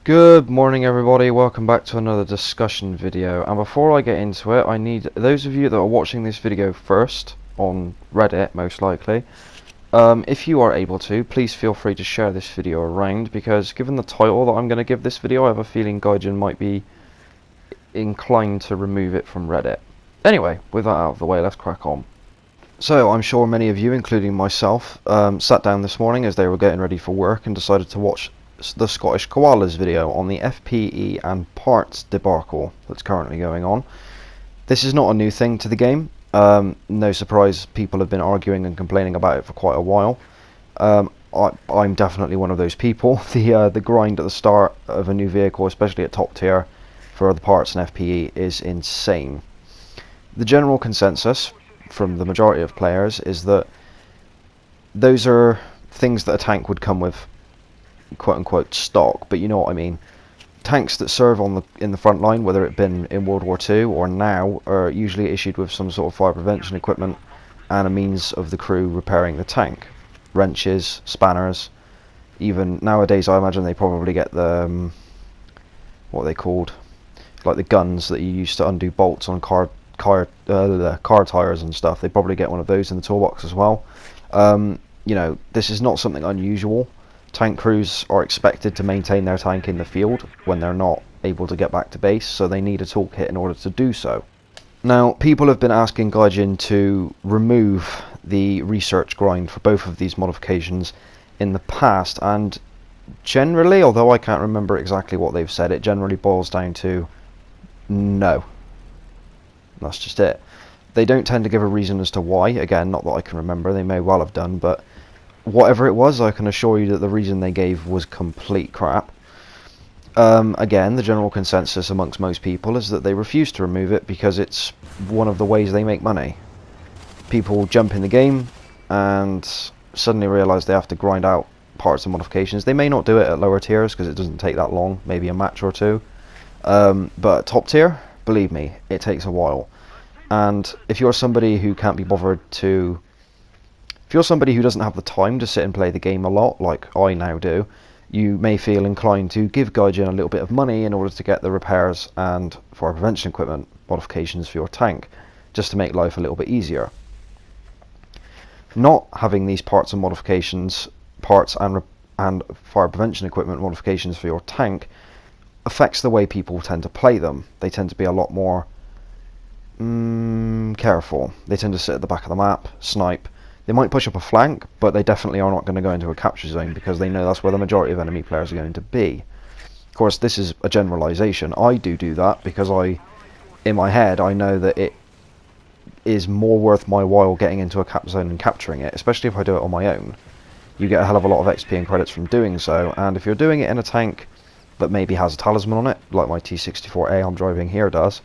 Good morning everybody, welcome back to another discussion video, and before I get into it I need those of you that are watching this video first, on Reddit most likely, if you are able to, please feel free to share this video around, because given the title that I'm going to give this video I have a feeling Gaijin might be inclined to remove it from Reddit. Anyway, with that out of the way, let's crack on. So I'm sure many of you, including myself, sat down this morning as they were getting ready for work and decided to watch the Scottish Koalas video on the FPE and parts debacle that's currently going on. This is not a new thing to the game. No surprise, people have been arguing and complaining about it for quite a while. I'm definitely one of those people. The grind at the start of a new vehicle, especially at top tier, for the parts and FPE is insane. The general consensus from the majority of players is that those are things that a tank would come with, quote-unquote stock, but you know what I mean. Tanks that serve in the front line, whether it been in World War II or now, are usually issued with some sort of fire prevention equipment and a means of the crew repairing the tank. Wrenches, spanners, even nowadays I imagine they probably get the, what are they called? Like the guns that you use to undo bolts on car tires and stuff. They probably get one of those in the toolbox as well. You know, this is not something unusual. Tank crews are expected to maintain their tank in the field when they're not able to get back to base, so they need a toolkit in order to do so. Now, people have been asking Gaijin to remove the research grind for both of these modifications in the past, and generally, although I can't remember exactly what they've said, it generally boils down to no. That's just it. They don't tend to give a reason as to why. Again, not that I can remember, they may well have done, but whatever it was, I can assure you that the reason they gave was complete crap. Again, the general consensus amongst most people is that they refuse to remove it because it's one of the ways they make money. People jump in the game and suddenly realise they have to grind out parts and modifications. They may not do it at lower tiers because it doesn't take that long, maybe a match or two. But at top tier, believe me, it takes a while. And if you're somebody who can't be bothered to... If you're somebody who doesn't have the time to sit and play the game a lot, like I now do, you may feel inclined to give Gaijin a little bit of money in order to get the repairs and fire prevention equipment modifications for your tank, just to make life a little bit easier. Not having these parts and modifications, parts and fire prevention equipment modifications for your tank affects the way people tend to play them. They tend to be a lot more careful. They tend to sit at the back of the map, snipe. They might push up a flank, but they definitely are not going to go into a capture zone because they know that's where the majority of enemy players are going to be. Of course, this is a generalisation. I do that because in my head, I know that it is more worth my while getting into a cap zone and capturing it, especially if I do it on my own. You get a hell of a lot of XP and credits from doing so, and if you're doing it in a tank that maybe has a talisman on it, like my T64A I'm driving here does,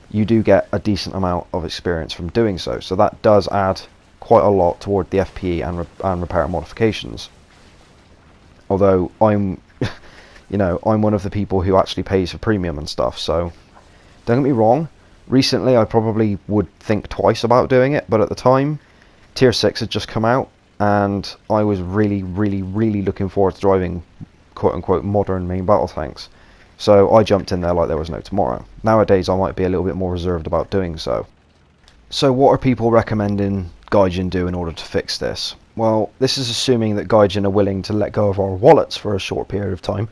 you do get a decent amount of experience from doing so. So that does add quite a lot toward the FPE and repair modifications. Although I'm, I'm one of the people who actually pays for premium and stuff. So don't get me wrong. Recently, I probably would think twice about doing it, but at the time, Tier 6 had just come out, and I was really, really, really looking forward to driving quote-unquote modern main battle tanks. So I jumped in there like there was no tomorrow. Nowadays, I might be a little bit more reserved about doing so. So what are people recommending Gaijin do in order to fix this? Well, this is assuming that Gaijin are willing to let go of our wallets for a short period of time.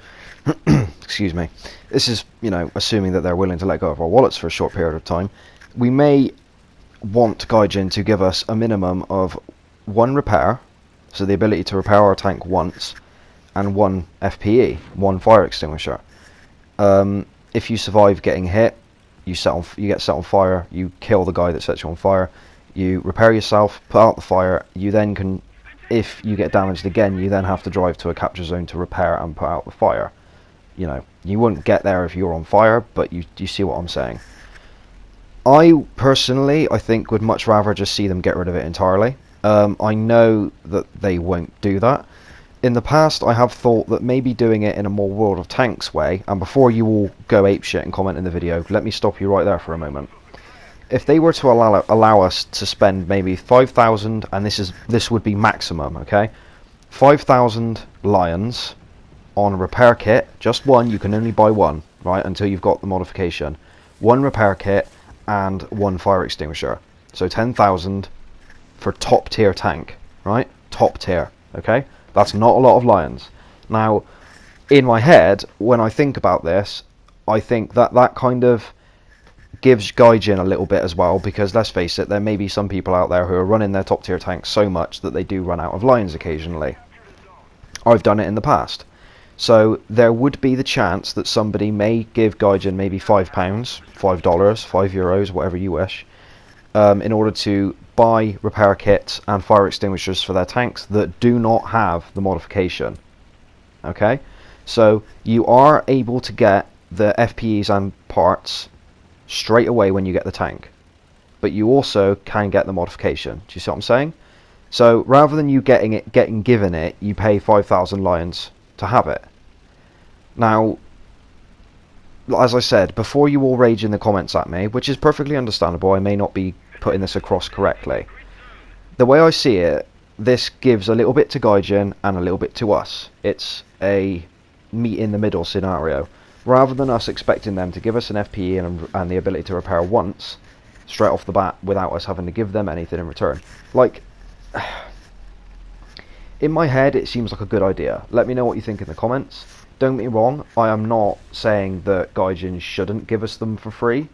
Excuse me. This is, assuming that they're willing to let go of our wallets for a short period of time. We may want Gaijin to give us a minimum of one repair, so the ability to repair our tank once, and one FPE, one fire extinguisher. If you survive getting hit, you get set on fire, you kill the guy that sets you on fire, you repair yourself, put out the fire, you then can, if you get damaged again, you then have to drive to a capture zone to repair and put out the fire. You wouldn't get there if you're on fire, but you see what I'm saying. I personally, I think, would much rather just see them get rid of it entirely. I know that they won't do that. In the past, I have thought that maybe doing it in a more World of Tanks way, and before you all go apeshit and comment in the video, let me stop you right there for a moment. If they were to allow us to spend maybe 5,000, and this would be maximum, okay? 5,000 lions on a repair kit, just one, you can only buy one, right, until you've got the modification. One repair kit and one fire extinguisher. So 10,000 for top tier tank, right? Top tier, okay? That's not a lot of lions. Now, in my head, when I think about this, I think that that kind of gives Gaijin a little bit as well, because let's face it, there may be some people out there who are running their top tier tanks so much that they do run out of lions occasionally. I've done it in the past. So there would be the chance that somebody may give Gaijin maybe £5, $5, €5, whatever you wish, in order to buy repair kits and fire extinguishers for their tanks that do not have the modification. Okay? So you are able to get the FPEs and parts straight away when you get the tank, but you also can get the modification. Do you see what I'm saying? So rather than you getting given it, you pay 5,000 lions to have it. Now, as I said, before you all rage in the comments at me, which is perfectly understandable, I may not be putting this across correctly. The way I see it, this gives a little bit to Gaijin and a little bit to us. It's a meet in the middle scenario. Rather than us expecting them to give us an FPE and the ability to repair once, straight off the bat, without us having to give them anything in return. Like, in my head, it seems like a good idea. Let me know what you think in the comments. Don't get me wrong, I am not saying that Gaijin shouldn't give us them for free.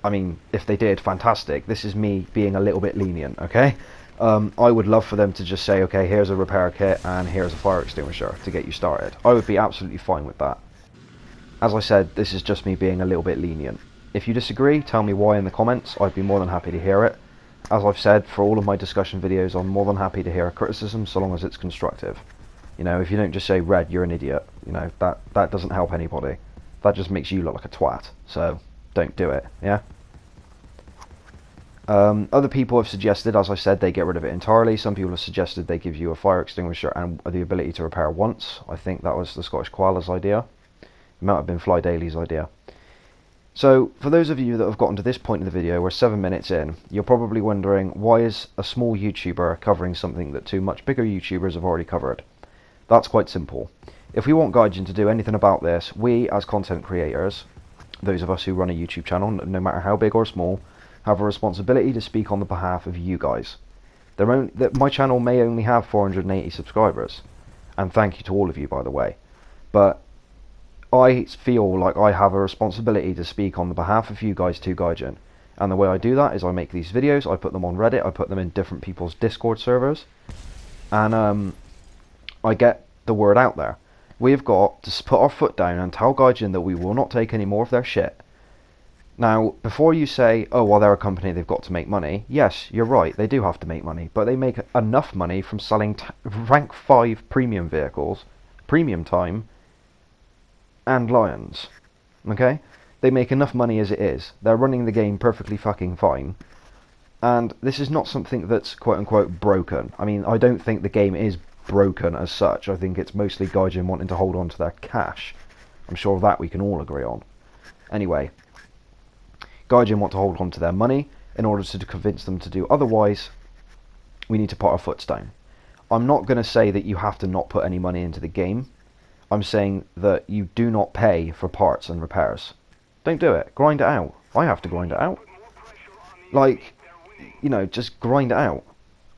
I mean, if they did, fantastic. This is me being a little bit lenient, okay? I would love for them to just say, okay, here's a repair kit and here's a fire extinguisher to get you started. I would be absolutely fine with that. As I said, this is just me being a little bit lenient. If you disagree, tell me why in the comments. I'd be more than happy to hear it. As I've said, for all of my discussion videos, I'm more than happy to hear a criticism so long as it's constructive. You know, if you don't just say, Red, you're an idiot, you know, that doesn't help anybody. That just makes you look like a twat. So, don't do it, yeah? Other people have suggested, as I said, they get rid of it entirely. Some people have suggested they give you a fire extinguisher and the ability to repair once. I think that was the Scottish Koala's idea. It might have been Fly Daily's idea. So, for those of you that have gotten to this point in the video, we're 7 minutes in, you're probably wondering, why is a small YouTuber covering something that two much bigger YouTubers have already covered? That's quite simple. If we want Gaijin to do anything about this, we as content creators, those of us who run a YouTube channel, no matter how big or small, have a responsibility to speak on the behalf of you guys. My channel may only have 480 subscribers, and thank you to all of you, by the way, but I feel like I have a responsibility to speak on the behalf of you guys to Gaijin. And the way I do that is I make these videos, I put them on Reddit, I put them in different people's Discord servers, and I get the word out there. We've got to put our foot down and tell Gaijin that we will not take any more of their shit. Now, before you say, oh, well, they're a company, they've got to make money, yes, you're right, they do have to make money, but they make enough money from selling rank 5 premium vehicles, premium time, and lions, okay? They make enough money as it is. They're running the game perfectly fucking fine. And this is not something that's quote-unquote broken. I mean, I don't think the game is broken as such. I think it's mostly Gaijin wanting to hold on to their cash. I'm sure that we can all agree on. Anyway, Gaijin want to hold on to their money. In order to convince them to do otherwise, we need to put our foots down. I'm not going to say that you have to not put any money into the game. I'm saying that you do not pay for parts and repairs. Don't do it. Grind it out. I have to grind it out. Like, you know, just grind it out.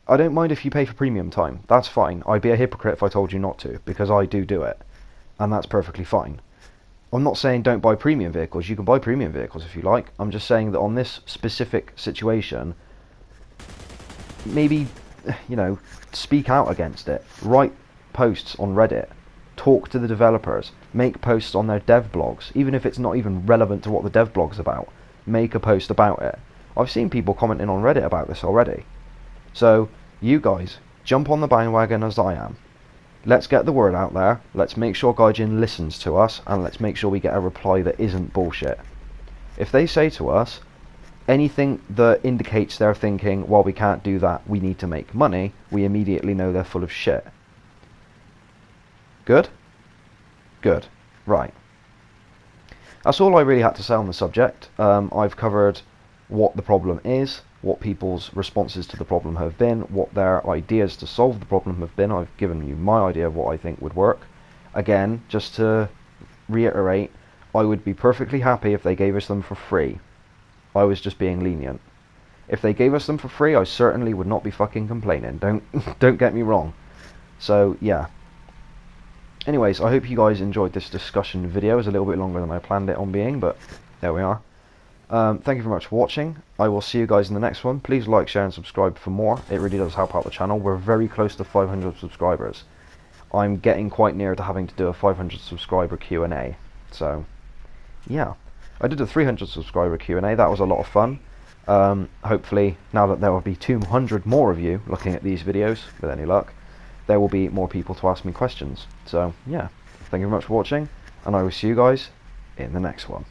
I don't mind if you pay for premium time. That's fine. I'd be a hypocrite if I told you not to, because I do it. And that's perfectly fine. I'm not saying don't buy premium vehicles. You can buy premium vehicles if you like. I'm just saying that on this specific situation, maybe, you know, speak out against it. Write posts on Reddit. Talk to the developers. Make posts on their dev blogs. Even if it's not even relevant to what the dev blog's about. Make a post about it. I've seen people commenting on Reddit about this already. So, you guys, jump on the bandwagon as I am. Let's get the word out there. Let's make sure Gaijin listens to us. And let's make sure we get a reply that isn't bullshit. If they say to us anything that indicates they're thinking, well, we can't do that, we need to make money, we immediately know they're full of shit. Good? Good. Right. That's all I really had to say on the subject. I've covered what the problem is, what people's responses to the problem have been, what their ideas to solve the problem have been. I've given you my idea of what I think would work. Again, just to reiterate, I would be perfectly happy if they gave us them for free. I was just being lenient. If they gave us them for free, I certainly would not be fucking complaining. Don't get me wrong. So yeah. Anyways, I hope you guys enjoyed this discussion video. It was a little bit longer than I planned it on being, but there we are. Thank you very much for watching. I will see you guys in the next one. Please like, share and subscribe for more. It really does help out the channel. We're very close to 500 subscribers. I'm getting quite near to having to do a 500 subscriber Q&A. So, yeah. I did a 300 subscriber Q&A. That was a lot of fun. Hopefully, now that there will be 200 more of you looking at these videos, with any luck, there will be more people to ask me questions. So, yeah. Thank you very much for watching, and I will see you guys in the next one.